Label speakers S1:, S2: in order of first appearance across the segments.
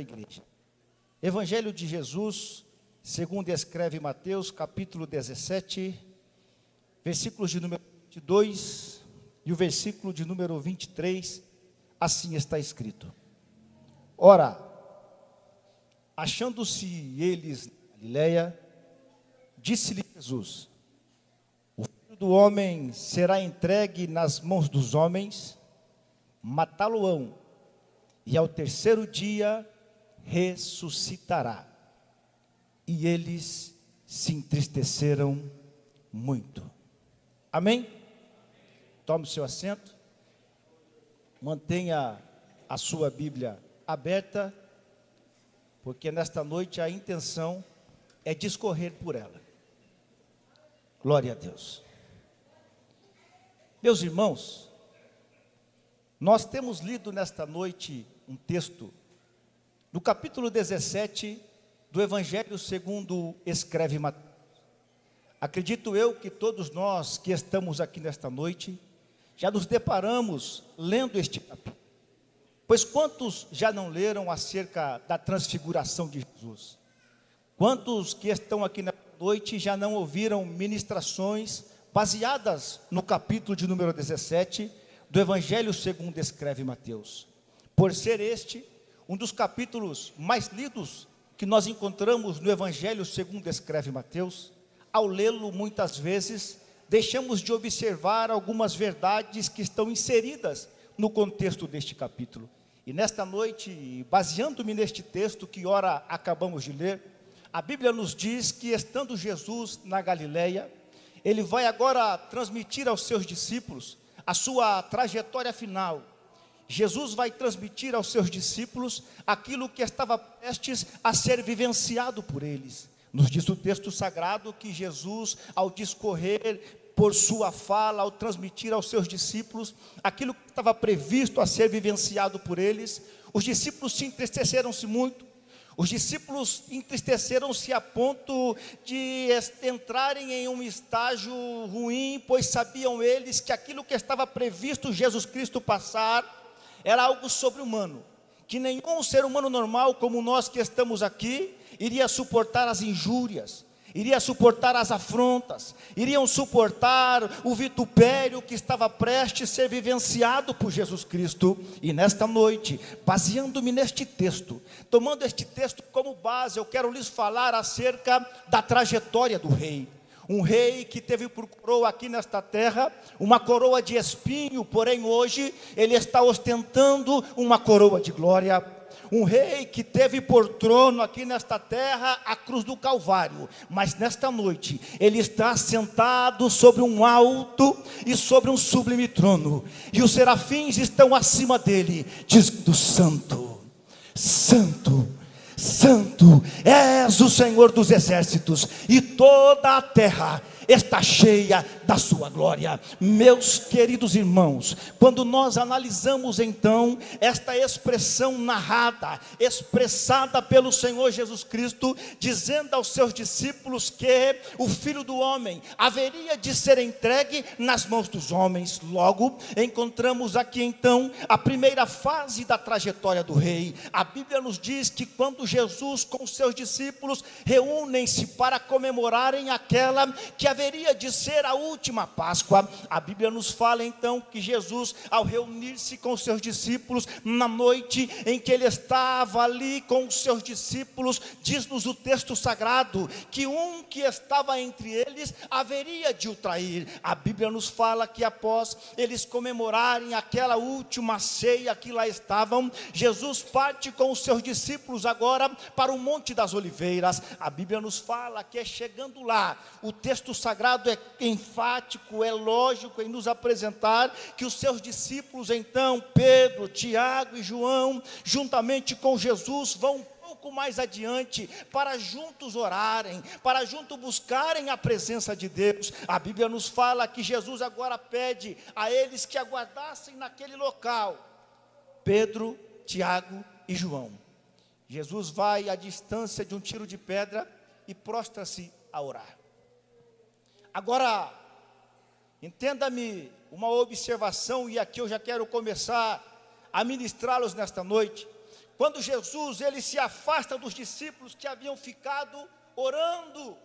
S1: Igreja. Evangelho de Jesus, segundo escreve Mateus, capítulo 17, versículos de número 22 e o versículo de número 23, assim está escrito. Ora, achando-se eles na Galileia, disse-lhe Jesus: o Filho do homem será entregue nas mãos dos homens, matá-lo-ão, e ao terceiro dia ressuscitará. E eles se entristeceram muito. Amém? Tome o seu assento. Mantenha a sua Bíblia aberta, porque nesta noite a intenção é discorrer por ela. Glória a Deus. Meus irmãos, nós temos lido nesta noite um texto no capítulo 17 do Evangelho segundo escreve Mateus. Acredito eu que todos nós que estamos aqui nesta noite já nos deparamos lendo este capítulo. Pois quantos já não leram acerca da transfiguração de Jesus? Quantos que estão aqui nesta noite já não ouviram ministrações baseadas no capítulo de número 17 do Evangelho segundo escreve Mateus? Por ser este um dos capítulos mais lidos que nós encontramos no Evangelho segundo escreve Mateus, ao lê-lo muitas vezes, deixamos de observar algumas verdades que estão inseridas no contexto deste capítulo. E nesta noite, baseando-me neste texto que ora acabamos de ler, a Bíblia nos diz que estando Jesus na Galileia, ele vai agora transmitir aos seus discípulos a sua trajetória final. Jesus vai transmitir aos seus discípulos aquilo que estava prestes a ser vivenciado por eles. Nos diz o texto sagrado que Jesus, ao discorrer por sua fala, ao transmitir aos seus discípulos aquilo que estava previsto a ser vivenciado por eles, os discípulos se entristeceram-se muito. Os discípulos entristeceram-se a ponto de entrarem em um estágio ruim, pois sabiam eles que aquilo que estava previsto Jesus Cristo passar era algo sobre-humano, que nenhum ser humano normal como nós que estamos aqui iria suportar as injúrias, iria suportar as afrontas, iriam suportar o vitupério que estava prestes a ser vivenciado por Jesus Cristo. E nesta noite, baseando-me neste texto, tomando este texto como base, eu quero lhes falar acerca da trajetória do rei. Um rei que teve por coroa aqui nesta terra uma coroa de espinho, porém hoje ele está ostentando uma coroa de glória. Um rei que teve por trono aqui nesta terra a cruz do Calvário, mas nesta noite ele está sentado sobre um alto e sobre um sublime trono, e os serafins estão acima dele, dizendo: Santo, Santo, Santo, és o Senhor dos exércitos, e toda a terra está cheia da sua glória. Meus queridos irmãos, quando nós analisamos então esta expressão narrada, expressada pelo Senhor Jesus Cristo, dizendo aos seus discípulos que o Filho do homem haveria de ser entregue nas mãos dos homens, logo encontramos aqui então a primeira fase da trajetória do rei. A Bíblia nos diz que quando Jesus com os seus discípulos reúnem-se para comemorarem aquela que haveria de ser a última Páscoa, a Bíblia nos fala então que Jesus, ao reunir-se com os seus discípulos, na noite em que ele estava ali com os seus discípulos, diz-nos o texto sagrado, que um que estava entre eles haveria de o trair. A Bíblia nos fala que após eles comemorarem aquela última ceia que lá estavam, Jesus parte com os seus discípulos agora para o Monte das Oliveiras. A Bíblia nos fala que chegando lá, o texto sagrado é enfático, é lógico em nos apresentar que os seus discípulos então, Pedro, Tiago e João, juntamente com Jesus, vão um pouco mais adiante para juntos orarem, para juntos buscarem a presença de Deus. A Bíblia nos fala que Jesus agora pede a eles que aguardassem naquele local, Pedro, Tiago e João. Jesus vai à distância de um tiro de pedra e prostra-se a orar. Agora, entenda-me uma observação, e aqui eu já quero começar a ministrá-los nesta noite. quando Jesus ele se afasta dos discípulos que haviam ficado orando,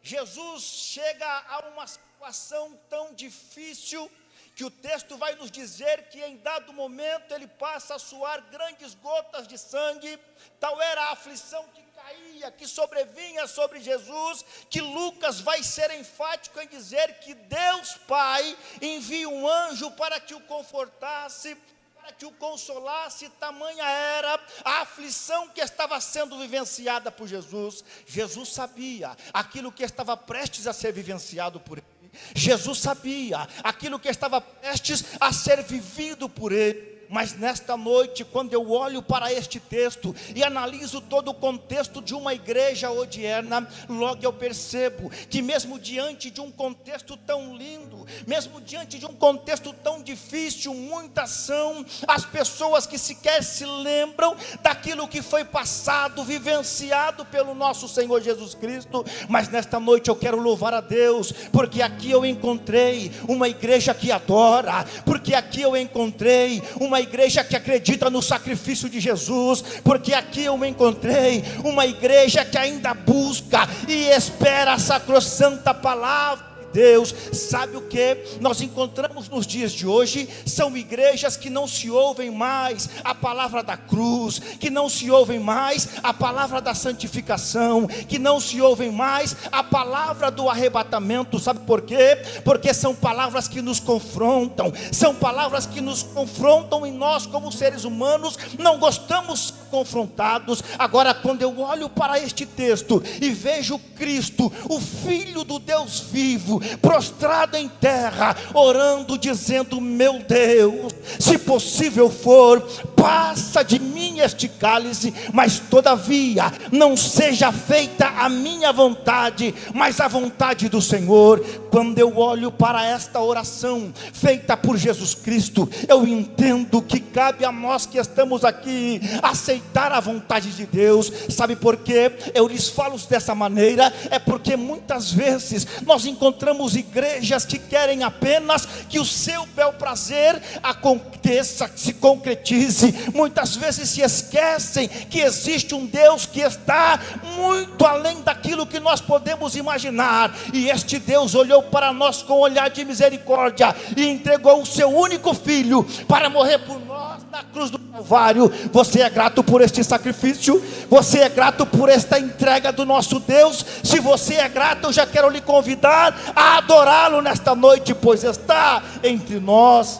S1: Jesus chega a uma situação tão difícil, que o texto vai nos dizer que em dado momento ele passa a suar grandes gotas de sangue. Tal era a aflição que caía, que sobrevinha sobre Jesus, que Lucas vai ser enfático em dizer que Deus Pai envia um anjo para que o confortasse, para que o consolasse. Tamanha era a aflição que estava sendo vivenciada por Jesus. Jesus sabia aquilo que estava prestes a ser vivenciado por ele. Jesus sabia aquilo que estava prestes a ser vivido por ele. Mas nesta noite, quando eu olho para este texto e analiso todo o contexto de uma igreja odierna, logo eu percebo que mesmo diante de um contexto tão lindo, mesmo diante de um contexto tão difícil, muitas são as pessoas que sequer se lembram daquilo que foi passado, vivenciado pelo nosso Senhor Jesus Cristo. Mas nesta noite eu quero louvar a Deus, porque aqui eu encontrei uma igreja que adora, porque aqui eu encontrei uma igreja que acredita no sacrifício de Jesus, porque aqui eu encontrei uma igreja que ainda busca e espera a sacrossanta palavra de Deus. Sabe o que nós encontramos nos dias de hoje? São igrejas que não se ouvem mais a palavra da cruz, que não se ouvem mais a palavra da santificação, que não se ouvem mais a palavra do arrebatamento. Sabe por quê? Porque são palavras que nos confrontam, são palavras que nos confrontam, e nós como seres humanos não gostamos de ser confrontados. Agora, quando eu olho para este texto e vejo Cristo, o Filho do Deus vivo, prostrado em terra, orando, dizendo: meu Deus, se possível for, passa de mim este cálice, mas todavia não seja feita a minha vontade, mas a vontade do Senhor. Quando eu olho para esta oração feita por Jesus Cristo, eu entendo que cabe a nós que estamos aqui aceitar a vontade de Deus. Sabe por quê eu lhes falo dessa maneira? É porque muitas vezes nós encontramos igrejas que querem apenas que o seu bel prazer aconteça, se concretize. Muitas vezes se esquecem que existe um Deus que está muito além daquilo que nós podemos imaginar, e este Deus olhou para nós com um olhar de misericórdia e entregou o seu único filho para morrer por nós na cruz do Calvário. Você é grato por este sacrifício? Você é grato por esta entrega do nosso Deus? Se você é grato, eu já quero lhe convidar a adorá-lo nesta noite, pois está entre nós.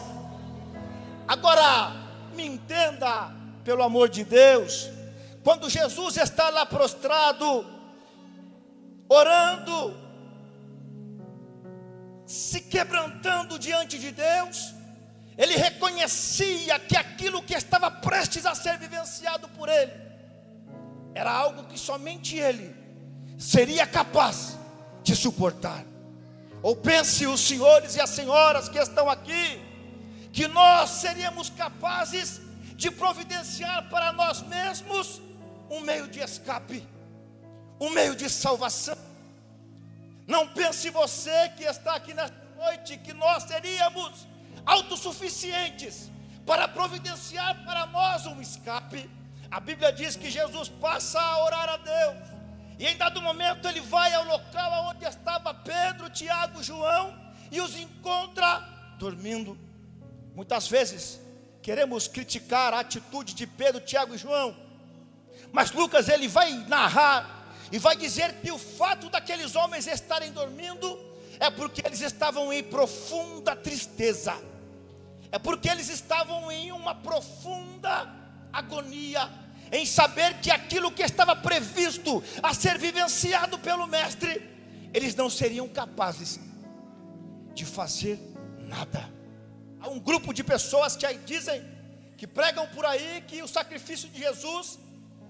S1: Agora, me entenda, pelo amor de Deus, quando Jesus está lá prostrado, orando, se quebrantando diante de Deus, ele reconhecia que aquilo que estava prestes a ser vivenciado por ele era algo que somente ele seria capaz de suportar. Ou pense os senhores e as senhoras que estão aqui, que nós seríamos capazes de providenciar para nós mesmos um meio de escape, um meio de salvação. Não pense você que está aqui nesta noite que nós seríamos autossuficientes para providenciar para nós um escape. A Bíblia diz que Jesus passa a orar a Deus, e em dado momento ele vai ao local onde estava Pedro, Tiago, João, e os encontra dormindo. Muitas vezes queremos criticar a atitude de Pedro, Tiago e João, mas Lucas ele vai narrar e vai dizer que o fato daqueles homens estarem dormindo é porque eles estavam em profunda tristeza, é porque eles estavam em uma profunda agonia, em saber que aquilo que estava previsto a ser vivenciado pelo Mestre, eles não seriam capazes de fazer nada. Há um grupo de pessoas que aí dizem, que pregam por aí, que o sacrifício de Jesus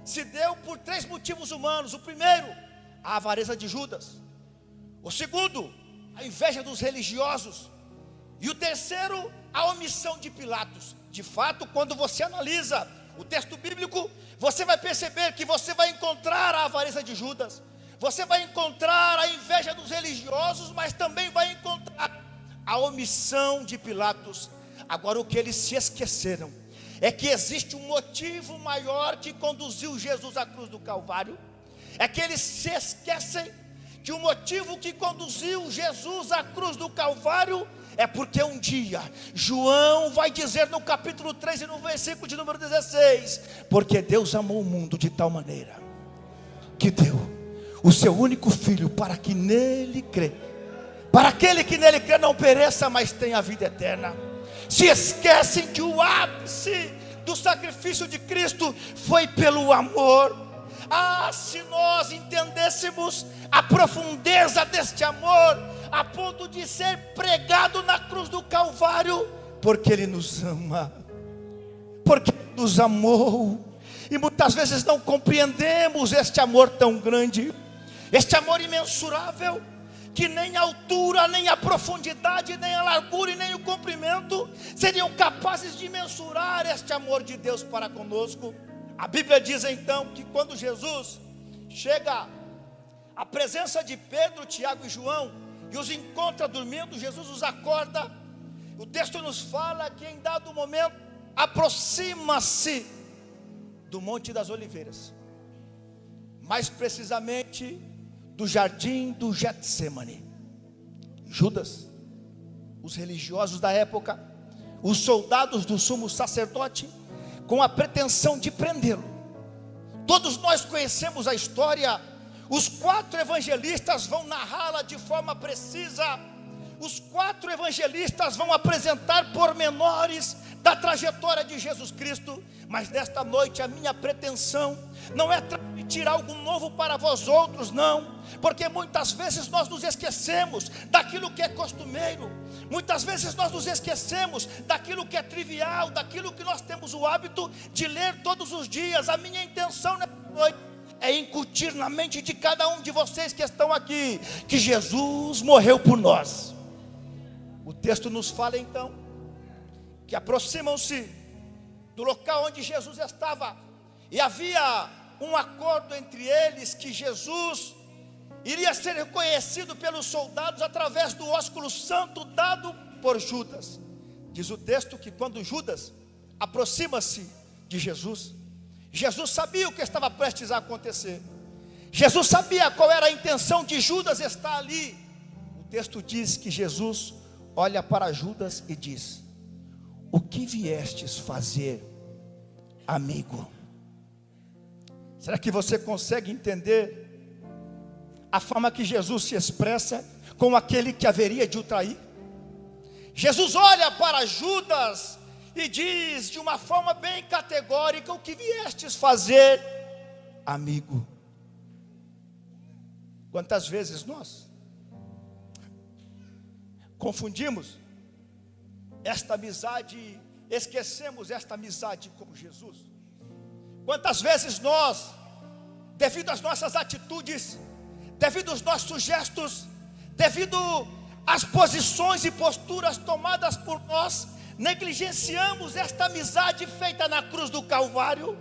S1: se deu por 3 motivos humanos. O primeiro, a avareza de Judas. O segundo, a inveja dos religiosos. E o terceiro, a omissão de Pilatos. De fato, quando você analisa o texto bíblico, você vai perceber que você vai encontrar a avareza de Judas, você vai encontrar a inveja dos religiosos, mas também vai encontrar a omissão de Pilatos. Agora, o que eles se esqueceram é que existe um motivo maior que conduziu Jesus à cruz do Calvário. É que eles se esquecem que o motivo que conduziu Jesus à cruz do Calvário é porque um dia, João vai dizer no capítulo 3 e no versículo de número 16: porque Deus amou o mundo de tal maneira, que deu o seu único Filho, para que nele crê, para aquele que nele crê não pereça, mas tenha a vida eterna. Se esquecem que o ápice do sacrifício de Cristo foi pelo amor. Se nós entendêssemos a profundeza deste amor, a ponto de ser pregado na cruz do Calvário, porque Ele nos ama, porque Ele nos amou, e muitas vezes não compreendemos este amor tão grande, este amor imensurável, que nem a altura, nem a profundidade, nem a largura e nem o comprimento seriam capazes de mensurar este amor de Deus para conosco. A Bíblia diz então que quando Jesus chega à presença de Pedro, Tiago e João e os encontra dormindo, Jesus os acorda. O texto nos fala que em dado momento aproxima-se do Monte das Oliveiras, mais precisamente do jardim do Getsêmani. Judas, os religiosos da época, os soldados do sumo sacerdote, com a pretensão de prendê-lo. Todos nós conhecemos a história. Os 4 evangelistas vão narrá-la de forma precisa. Os 4 evangelistas vão apresentar pormenores da trajetória de Jesus Cristo. Mas nesta noite a minha pretensão não é transmitir algo novo para vós outros, não, porque muitas vezes nós nos esquecemos daquilo que é costumeiro, muitas vezes nós nos esquecemos daquilo que é trivial, daquilo que nós temos o hábito de ler todos os dias. A minha intenção nesta noite é incutir na mente de cada um de vocês que estão aqui, que Jesus morreu por nós. O texto nos fala então, que aproximam-se do local onde Jesus estava, e havia um acordo entre eles, que Jesus iria ser reconhecido pelos soldados através do ósculo santo dado por Judas. Diz o texto que quando Judas aproxima-se de Jesus, Jesus sabia o que estava prestes a acontecer. Jesus sabia qual era a intenção de Judas estar ali. O texto diz que Jesus olha para Judas e diz: o que viestes fazer, amigo? Será que você consegue entender a forma que Jesus se expressa com aquele que haveria de o trair? Jesus olha para Judas e diz de uma forma bem categórica: o que viestes fazer, amigo? Quantas vezes nós confundimos esta amizade, esquecemos esta amizade com Jesus? Quantas vezes nós, devido às nossas atitudes, devido aos nossos gestos, devido às posições e posturas tomadas por nós, negligenciamos esta amizade feita na cruz do Calvário?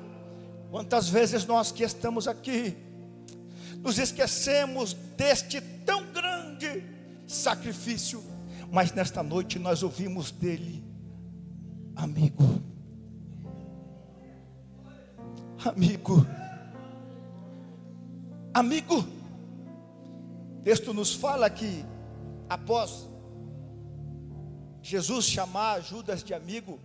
S1: Quantas vezes nós que estamos aqui nos esquecemos deste tão grande sacrifício, mas nesta noite nós ouvimos dele: amigo, amigo, amigo. O texto nos fala que após Jesus chamar Judas de amigo,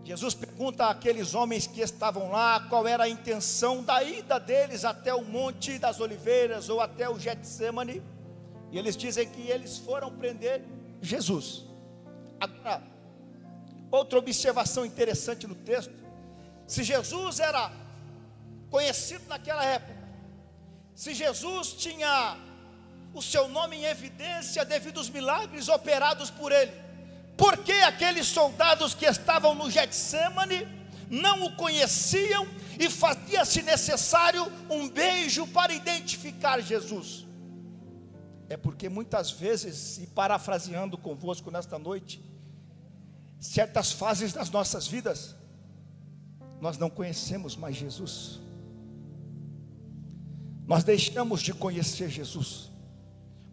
S1: Jesus pergunta àqueles homens que estavam lá qual era a intenção da ida deles até o Monte das Oliveiras ou até o Getsêmani, e eles dizem que eles foram prender Jesus. Agora, outra observação interessante no texto: se Jesus era conhecido naquela época, se Jesus tinha o seu nome em evidência devido aos milagres operados por ele, por que aqueles soldados que estavam no Getsêmani não o conheciam e fazia-se necessário um beijo para identificar Jesus? É porque muitas vezes, e parafraseando convosco nesta noite, certas fases das nossas vidas, nós não conhecemos mais Jesus. Nós deixamos de conhecer Jesus,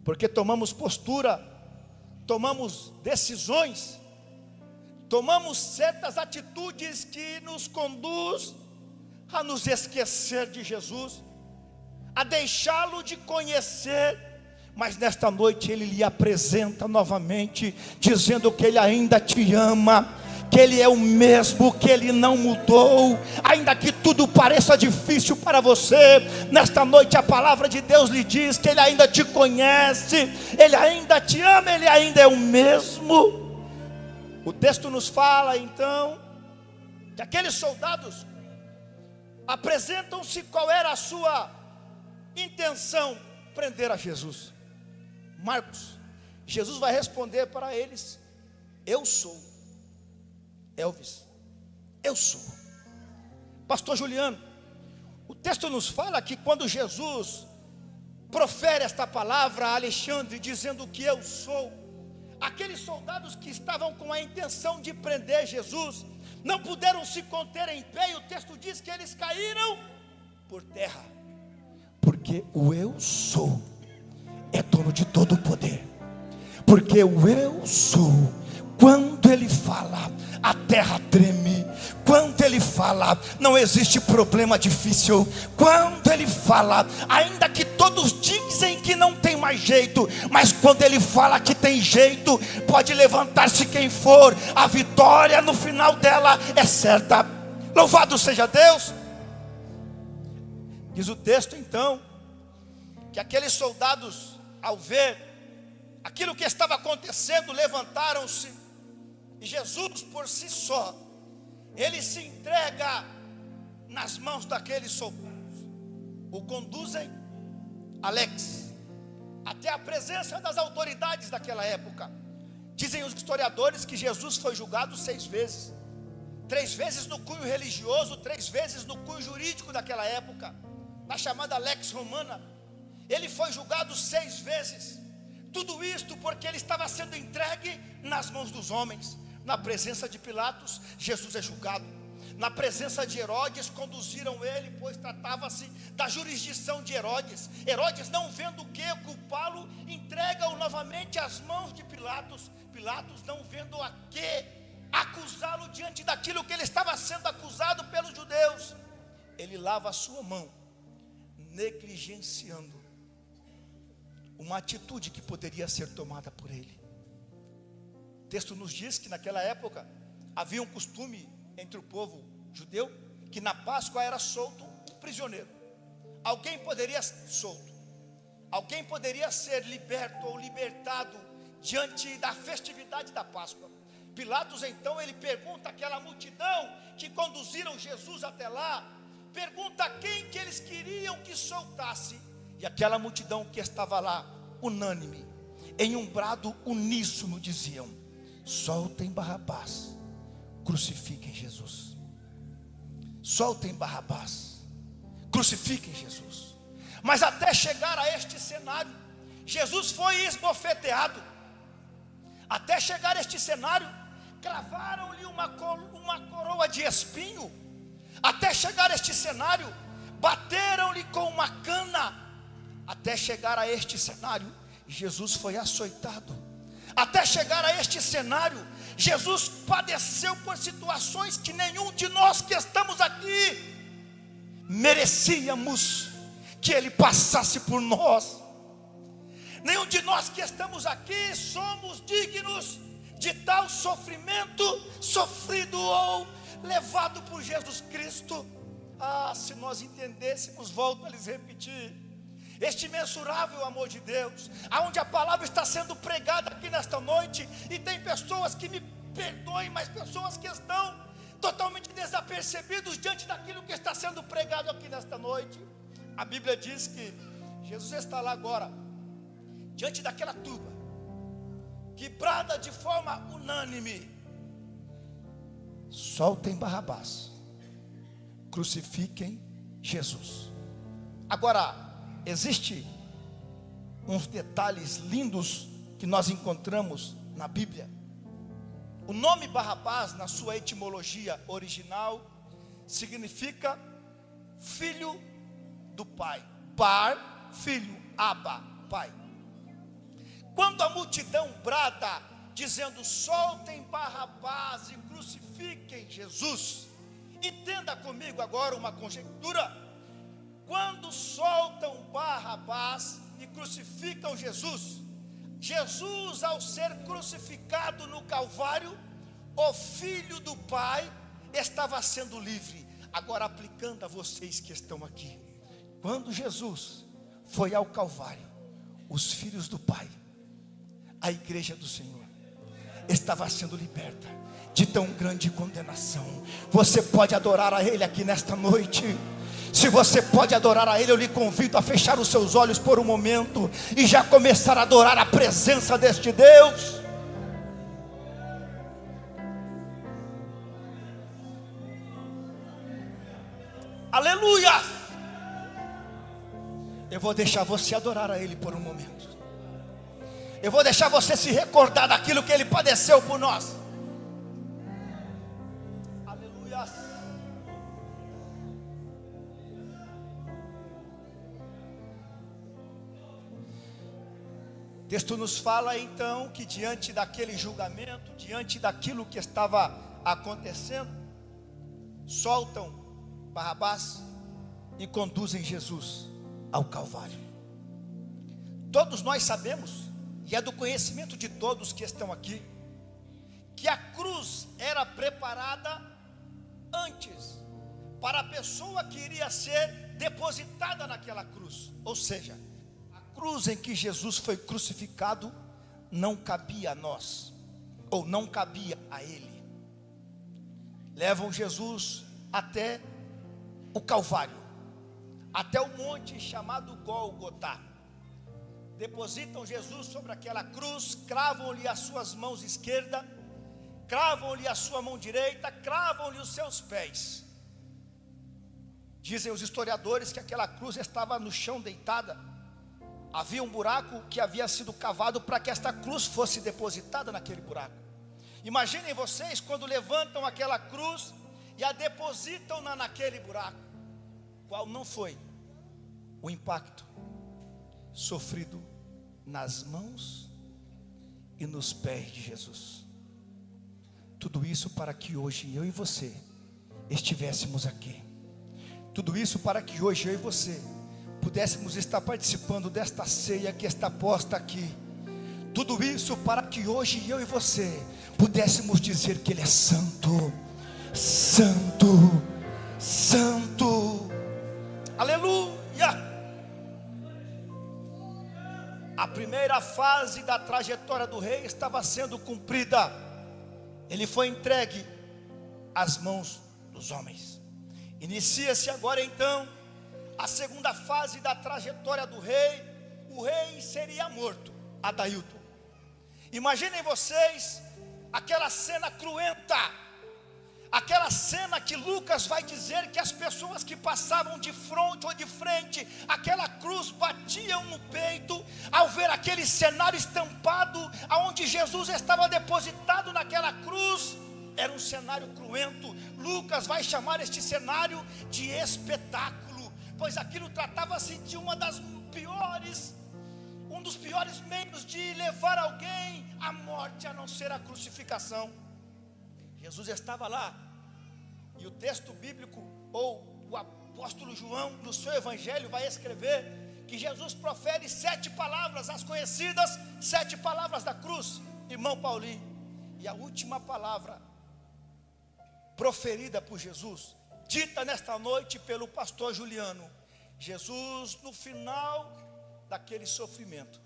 S1: porque tomamos postura, tomamos decisões, tomamos certas atitudes que nos conduz a nos esquecer de Jesus, a deixá-lo de conhecer. Mas nesta noite Ele lhe apresenta novamente, dizendo que Ele ainda te ama, que Ele é o mesmo, que Ele não mudou. Ainda que tudo pareça difícil para você, nesta noite a palavra de Deus lhe diz que Ele ainda te conhece, Ele ainda te ama, Ele ainda é o mesmo. O texto nos fala então que aqueles soldados apresentam-se qual era a sua intenção: prender a Jesus. Marcos, Jesus vai responder para eles: eu sou. Elvis, eu sou. Pastor Juliano, o texto nos fala que quando Jesus profere esta palavra a Alexandre, dizendo que eu sou, aqueles soldados que estavam com a intenção de prender Jesus, não puderam se conter em pé, e o texto diz que eles caíram por terra, porque o eu sou é dono de todo o poder. Porque o eu sou, quando Ele fala, a terra treme. Quando Ele fala, não existe problema difícil. Quando Ele fala, ainda que todos dizem que não tem mais jeito, mas quando Ele fala que tem jeito, pode levantar-se quem for, a vitória no final dela é certa. Louvado seja Deus. Diz o texto então, que aqueles soldados, ao ver aquilo que estava acontecendo, levantaram-se, e Jesus por si só, Ele se entrega nas mãos daqueles soldados, o conduzem, Alex, até a presença das autoridades daquela época. Dizem os historiadores que Jesus foi julgado 6 vezes, 3 vezes no cunho religioso, 3 vezes no cunho jurídico daquela época, na chamada Lex Romana. Ele foi julgado 6 vezes. Tudo isto porque ele estava sendo entregue nas mãos dos homens. Na presença de Pilatos, Jesus é julgado. Na presença de Herodes, conduziram ele, pois tratava-se da jurisdição de Herodes. Herodes, não vendo o que culpá-lo, entrega-o novamente às mãos de Pilatos. Pilatos, não vendo a que acusá-lo diante daquilo que ele estava sendo acusado pelos judeus, ele lava a sua mão, negligenciando uma atitude que poderia ser tomada por ele. O texto nos diz que naquela época havia um costume entre o povo judeu, que na Páscoa era solto um prisioneiro. Alguém poderia ser solto, alguém poderia ser liberto ou libertado diante da festividade da Páscoa. Pilatos então, ele pergunta àquela multidão que conduziram Jesus até lá, pergunta a quem que eles queriam que soltasse. E aquela multidão que estava lá, unânime, em um brado uníssono, diziam: soltem Barrabás, crucifiquem Jesus. Soltem Barrabás, crucifiquem Jesus. Mas até chegar a este cenário, Jesus foi esbofeteado. Até chegar a este cenário, cravaram-lhe uma coroa de espinho. Até chegar a este cenário, bateram-lhe com uma cana. Até chegar a este cenário, Jesus foi açoitado. Até chegar a este cenário, Jesus padeceu por situações que nenhum de nós que estamos aqui merecíamos que Ele passasse por nós. Nenhum de nós que estamos aqui somos dignos de tal sofrimento sofrido ou levado por Jesus Cristo. Ah, se nós entendêssemos, volto a lhes repetir, este imensurável amor de Deus, aonde a palavra está sendo pregada aqui nesta noite, e tem pessoas que me perdoem, mas pessoas que estão totalmente desapercebidos diante daquilo que está sendo pregado aqui nesta noite. A Bíblia diz que Jesus está lá agora, diante daquela turba, que brada de forma unânime: soltem Barrabás, crucifiquem Jesus. Agora, existe uns detalhes lindos que nós encontramos na Bíblia. O nome Barrabás, na sua etimologia original, significa filho do pai. Bar, filho, Abba, pai. Quando a multidão brada dizendo: soltem Barrabás e crucifiquem Jesus. Entenda comigo agora uma conjectura. Quando soltam Barrabás e crucificam Jesus, Jesus, ao ser crucificado no Calvário, o Filho do Pai estava sendo livre. Agora, aplicando a vocês que estão aqui, quando Jesus foi ao Calvário, os filhos do Pai, a igreja do Senhor, estava sendo liberta de tão grande condenação. Você pode adorar a Ele aqui nesta noite. Se você pode adorar a Ele, eu lhe convido a fechar os seus olhos por um momento e já começar a adorar a presença deste Deus. Aleluia! Eu vou deixar você adorar a Ele por um momento. Eu vou deixar você se recordar daquilo que Ele padeceu por nós. Aleluia! O texto nos fala então que diante daquele julgamento, diante daquilo que estava acontecendo, soltam Barrabás e conduzem Jesus ao Calvário. Todos nós sabemos, e é do conhecimento de todos que estão aqui, que a cruz era preparada antes para a pessoa que iria ser depositada naquela cruz. Ou seja, a cruz em que Jesus foi crucificado não cabia a nós, ou não cabia a Ele. Levam Jesus até o Calvário, até o monte chamado Gólgota. Depositam Jesus sobre aquela cruz, cravam-lhe as suas mãos esquerda, cravam-lhe a sua mão direita, cravam-lhe os seus pés. Dizem os historiadores que aquela cruz estava no chão deitada. Havia um buraco que havia sido cavado para que esta cruz fosse depositada naquele buraco. Imaginem vocês quando levantam aquela cruz e a depositam naquele buraco. Qual não foi o impacto sofrido nas mãos e nos pés de Jesus? Tudo isso para que hoje eu e você estivéssemos aqui. Tudo isso para que hoje eu e você pudéssemos estar participando desta ceia que está posta aqui. Tudo isso para que hoje eu e você pudéssemos dizer que Ele é santo, santo, santo. Aleluia! A primeira fase da trajetória do rei estava sendo cumprida. Ele foi entregue às mãos dos homens. Inicia-se agora então a segunda fase da trajetória do rei. O rei seria morto, Adailton. Imaginem vocês aquela cena cruenta, aquela cena que Lucas vai dizer que as pessoas que passavam de fronte ou de frente aquela cruz batiam no peito ao ver aquele cenário estampado aonde Jesus estava depositado naquela cruz. Era um cenário cruento. Lucas vai chamar este cenário de espetáculo, pois aquilo tratava-se de um dos piores meios de levar alguém à morte, a não ser a crucificação. Jesus estava lá, e o texto bíblico, ou o apóstolo João, no seu evangelho, vai escrever que Jesus profere 7 palavras, as conhecidas 7 palavras da cruz, irmão Paulinho. E a última palavra proferida por Jesus, dita nesta noite pelo pastor Juliano, Jesus, no final daquele sofrimento,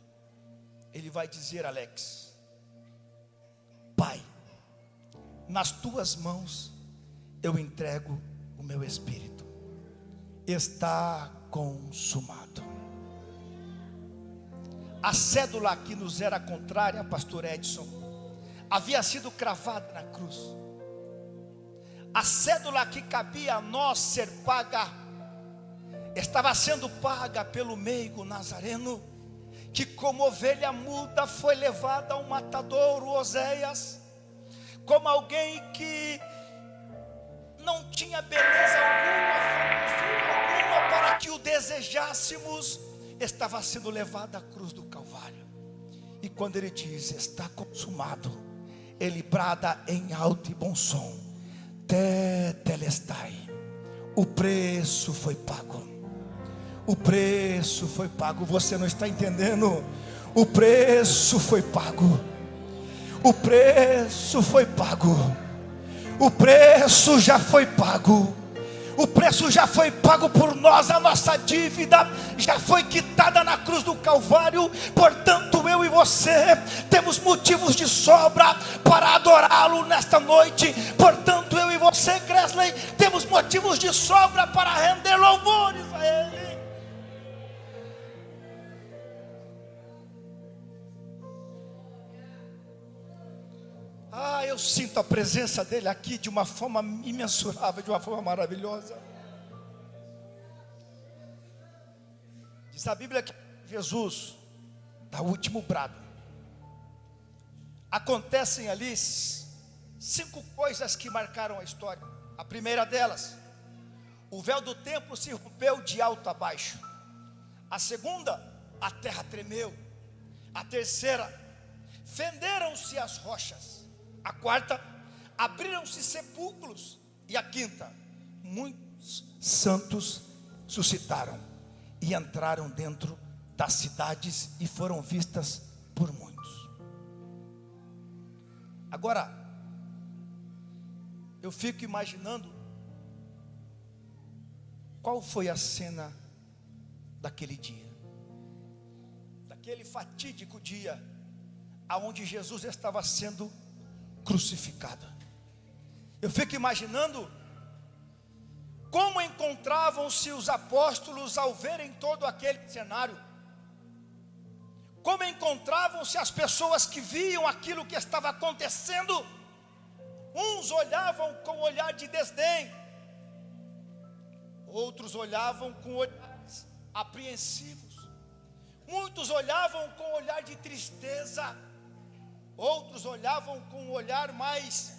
S1: ele vai dizer: Alex, Pai, nas tuas mãos eu entrego o meu espírito, está consumado. A cédula que nos era contrária, pastor Edson, havia sido cravada na cruz. A cédula que cabia a nós ser paga, estava sendo paga pelo meigo nazareno, que como ovelha muda foi levada ao matadouro, Oséias, como alguém que não tinha beleza alguma, formosura alguma para que o desejássemos, estava sendo levado à cruz do Calvário. E quando ele diz: está consumado, ele brada em alto e bom som: tetelestai. O preço foi pago. O preço foi pago. Você não está entendendo? O preço foi pago. O preço foi pago. O preço já foi pago. O preço já foi pago por nós. A nossa dívida já foi quitada na cruz do Calvário. Portanto, eu e você temos motivos de sobra para adorá-lo nesta noite. Portanto, eu e você, Gresley, temos motivos de sobra para render louvores a Ele. Eu sinto a presença dele aqui de uma forma imensurável, de uma forma maravilhosa. Diz a Bíblia que Jesus dá o último brado. Acontecem ali 5 coisas que marcaram a história. A primeira delas: o véu do templo se rompeu de alto a baixo. A segunda: a terra tremeu. A terceira: fenderam-se as rochas. A quarta: abriram-se sepulcros. E a quinta: muitos santos suscitaram e entraram dentro das cidades e foram vistas por muitos. Agora, eu fico imaginando qual foi a cena daquele dia, daquele fatídico dia, aonde Jesus estava sendo crucificado. Eu fico imaginando como encontravam-se os apóstolos ao verem todo aquele cenário. Como encontravam-se as pessoas que viam aquilo que estava acontecendo. Uns olhavam com olhar de desdém, outros olhavam com olhares apreensivos, muitos olhavam com olhar de tristeza, outros olhavam com um olhar mais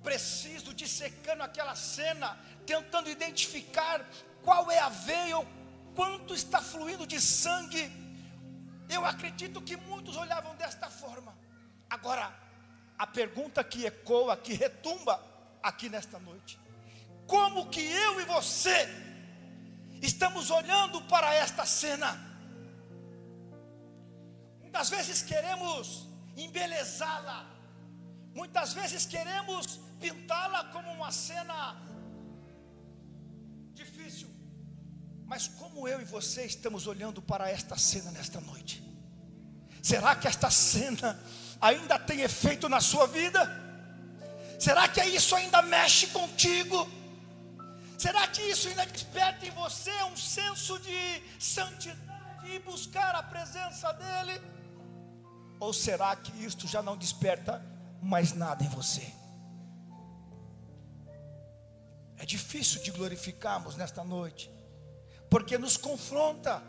S1: preciso, dissecando aquela cena, tentando identificar qual é a veia, ou quanto está fluindo de sangue. Eu acredito que muitos olhavam desta forma. Agora, a pergunta que ecoa, que retumba aqui nesta noite: como que eu e você estamos olhando para esta cena? Muitas vezes queremos embelezá-la, muitas vezes queremos pintá-la como uma cena difícil. Mas como eu e você estamos olhando para esta cena nesta noite? Será que esta cena ainda tem efeito na sua vida? Será que isso ainda mexe contigo? Será que isso ainda desperta em você um senso de santidade e buscar a presença dEle? Ou será que isto já não desperta mais nada em você? É difícil de glorificarmos nesta noite, porque nos confronta.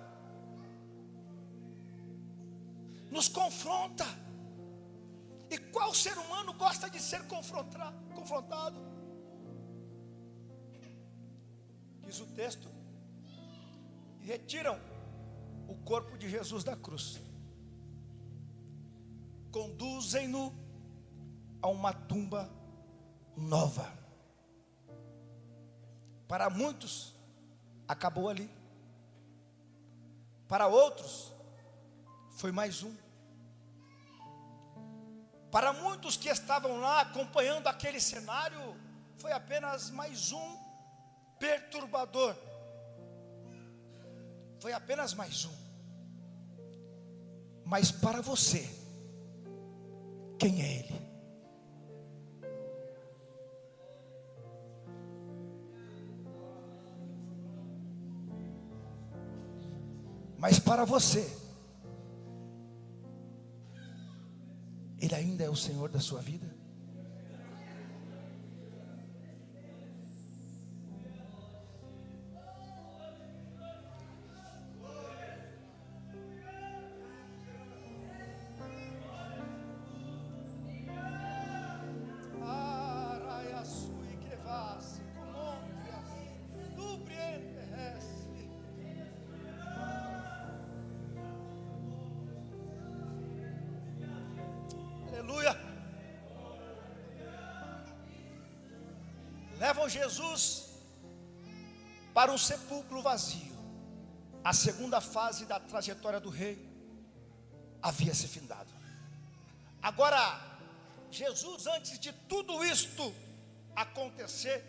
S1: Nos confronta. E qual ser humano gosta de ser confrontado? Diz o texto: e retiram o corpo de Jesus da cruz, conduzem-no a uma tumba nova. Para muitos acabou ali, para outros foi mais um. Para muitos que estavam lá acompanhando aquele cenário, foi apenas mais um perturbador. Foi apenas mais um. Mas para você, quem é Ele? Mas para você, Ele ainda é o Senhor da sua vida? levam Jesus para um sepulcro vazio. A segunda fase da trajetória do rei havia se findado. Agora, Jesus, antes de tudo isto acontecer,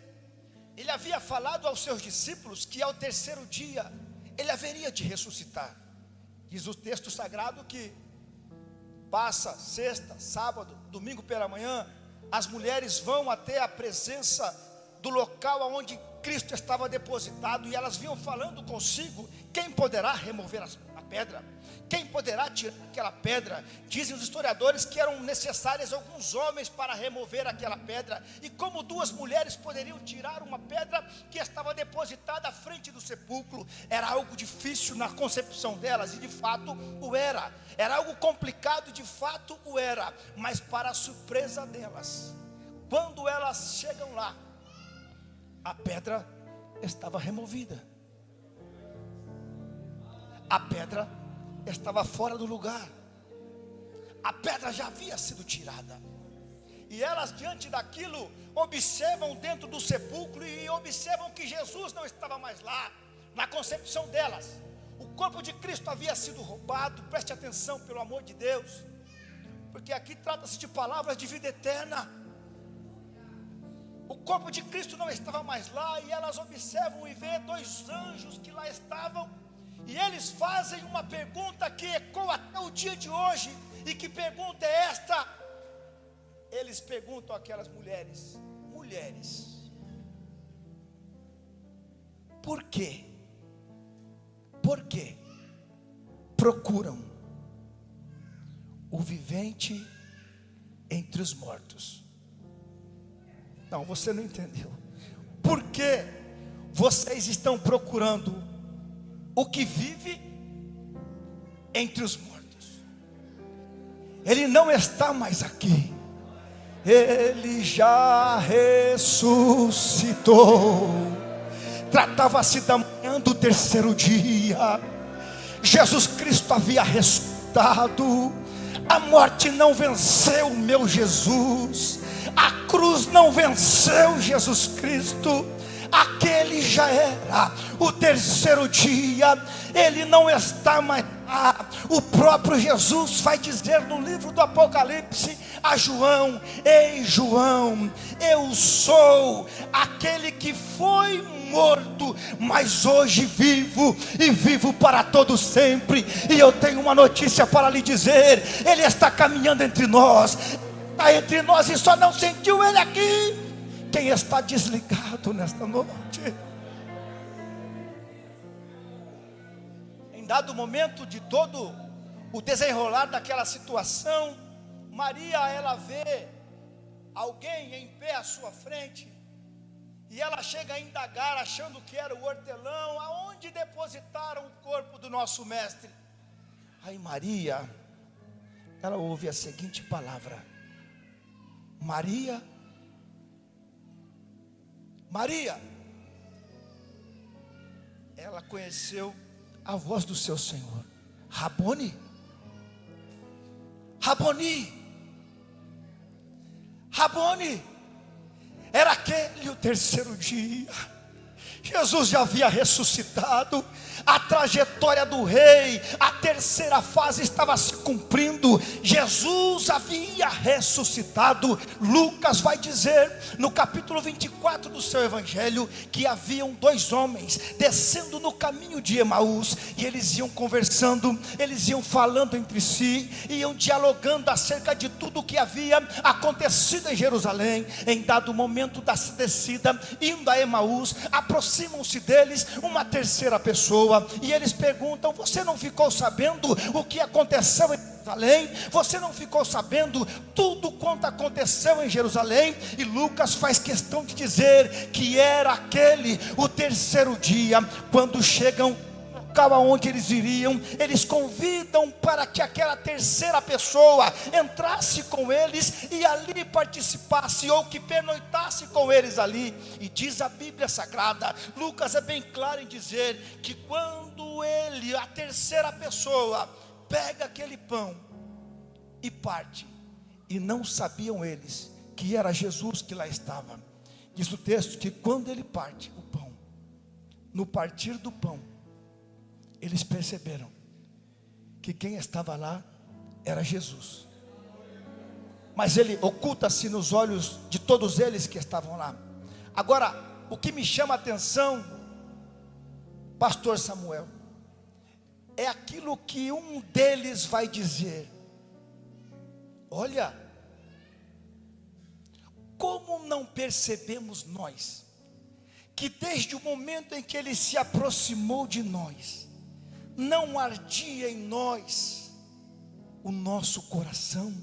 S1: ele havia falado aos seus discípulos que ao terceiro dia ele haveria de ressuscitar. Diz o texto sagrado que passa sexta, sábado, domingo pela manhã, as mulheres vão até a presença do local onde Cristo estava depositado, e elas vinham falando consigo: quem poderá remover a pedra? Quem poderá tirar aquela pedra? Dizem os historiadores que eram necessários alguns homens para remover aquela pedra. E como duas mulheres poderiam tirar uma pedra que estava depositada à frente do sepulcro? Era algo difícil na concepção delas, e de fato o era. Era algo complicado, de fato o era. Mas para a surpresa delas, quando elas chegam lá, a pedra estava removida. A pedra estava fora do lugar. A pedra já havia sido tirada. E elas, diante daquilo, observam dentro do sepulcro e observam que Jesus não estava mais lá. Na concepção delas, o corpo de Cristo havia sido roubado. Preste atenção, pelo amor de Deus, porque aqui trata-se de palavras de vida eterna. O corpo de Cristo não estava mais lá, e elas observam e vêem dois anjos que lá estavam. E eles fazem uma pergunta que ecoa até o dia de hoje. E que pergunta é esta? Eles perguntam àquelas mulheres: mulheres, por quê? Por que procuram o vivente entre os mortos? Não, você não entendeu. Por que vocês estão procurando o que vive entre os mortos? Ele não está mais aqui. Ele já ressuscitou. Tratava-se da manhã do terceiro dia. Jesus Cristo havia ressuscitado. A morte não venceu o meu Jesus. A cruz não venceu Jesus Cristo. Aquele já era o terceiro dia. Ele não está mais lá. O próprio Jesus vai dizer no livro do Apocalipse a João: ei João, eu sou aquele que foi morto, mas hoje vivo, e vivo para todo sempre. E eu tenho uma notícia para lhe dizer: ele está caminhando entre nós. Está entre nós e só não sentiu ele aqui. Quem está desligado nesta noite? Em dado momento de todo o desenrolar daquela situação, Maria, ela vê alguém em pé à sua frente, e ela chega a indagar, achando que era o hortelão: aonde depositaram o corpo do nosso mestre? Aí Maria, ela ouve a seguinte palavra: Maria, Maria. Ela conheceu a voz do seu Senhor: Rabone, Raboni, Rabone. Era aquele o terceiro dia. Jesus já havia ressuscitado. A trajetória do rei, a terceira fase estava se cumprindo. Jesus havia ressuscitado. Lucas vai dizer no capítulo 24 do seu evangelho que haviam dois homens descendo no caminho de Emaús, e eles iam conversando, eles iam falando entre si, iam dialogando acerca de tudo o que havia acontecido em Jerusalém. Em dado momento da descida, indo a Emaús, aproximam-se deles uma terceira pessoa, e eles perguntam: você não ficou sabendo o que aconteceu em Jerusalém? Você não ficou sabendo tudo quanto aconteceu em Jerusalém? E Lucas faz questão de dizer que era aquele o terceiro dia. Quando chegam no local aonde eles iriam, eles convidam para que aquela terceira pessoa entrasse com eles e ali participasse, ou que pernoitasse com eles ali. E diz a Bíblia Sagrada, Lucas é bem claro em dizer que quando ele, a terceira pessoa, pega aquele pão e parte, e não sabiam eles que era Jesus que lá estava. Diz o texto que quando ele parte o pão, no partir do pão, eles perceberam que quem estava lá era Jesus. Mas ele oculta-se nos olhos de todos eles que estavam lá. Agora, o que me chama a atenção, pastor Samuel, é aquilo que um deles vai dizer. Olha, como não percebemos nós, que desde o momento em que ele se aproximou de nós, não ardia em nós o nosso coração?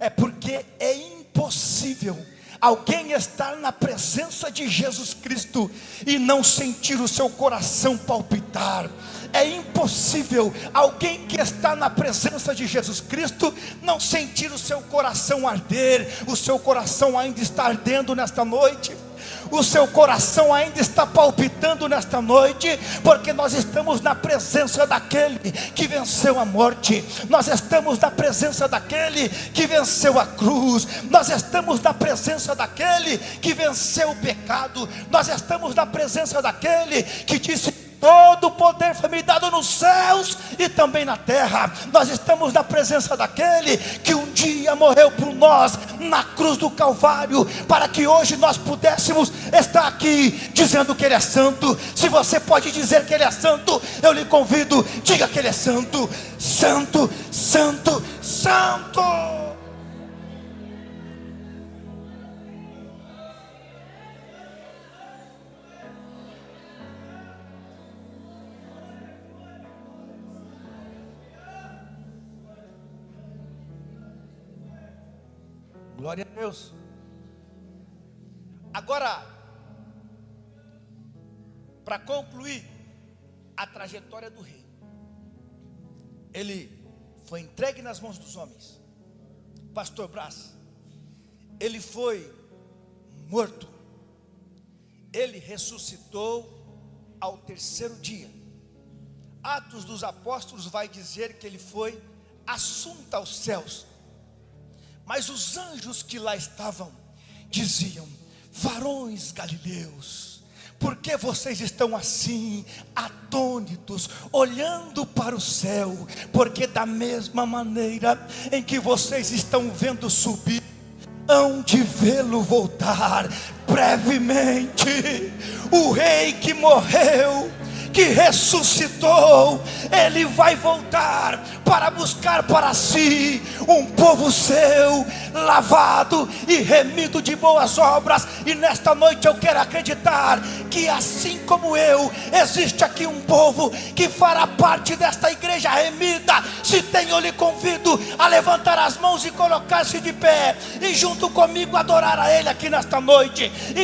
S1: É porque é impossível alguém estar na presença de Jesus Cristo e não sentir o seu coração palpitar. É impossível alguém que está na presença de Jesus Cristo não sentir o seu coração arder. O seu coração ainda está ardendo nesta noite. O seu coração ainda está palpitando nesta noite, porque nós estamos na presença daquele que venceu a morte. Nós estamos na presença daquele que venceu a cruz. Nós estamos na presença daquele que venceu o pecado. Nós estamos na presença daquele que disse: todo o poder foi me dado nos céus e também na terra. Nós estamos na presença daquele que um dia morreu por nós na cruz do Calvário, para que hoje nós pudéssemos estar aqui dizendo que Ele é santo. Se você pode dizer que Ele é santo, eu lhe convido, diga que Ele é santo, santo, santo, santo. Glória a Deus. Agora, para concluir a trajetória do rei, ele foi entregue nas mãos dos homens. Pastor Brás, ele foi morto, ele ressuscitou ao terceiro dia. Atos dos Apóstolos vai dizer que ele foi assunto aos céus. Mas os anjos que lá estavam diziam: varões galileus, por que vocês estão assim, atônitos, olhando para o céu? Porque da mesma maneira em que vocês estão vendo subir, hão de vê-lo voltar brevemente. O rei que morreu, que ressuscitou, ele vai voltar para buscar para si um povo seu, lavado e remido de boas obras. E nesta noite eu quero acreditar que assim como eu, existe aqui um povo que fará parte desta igreja remida. Se tem, eu lhe convido a levantar as mãos e colocar-se de pé, e junto comigo adorar a Ele aqui nesta noite. E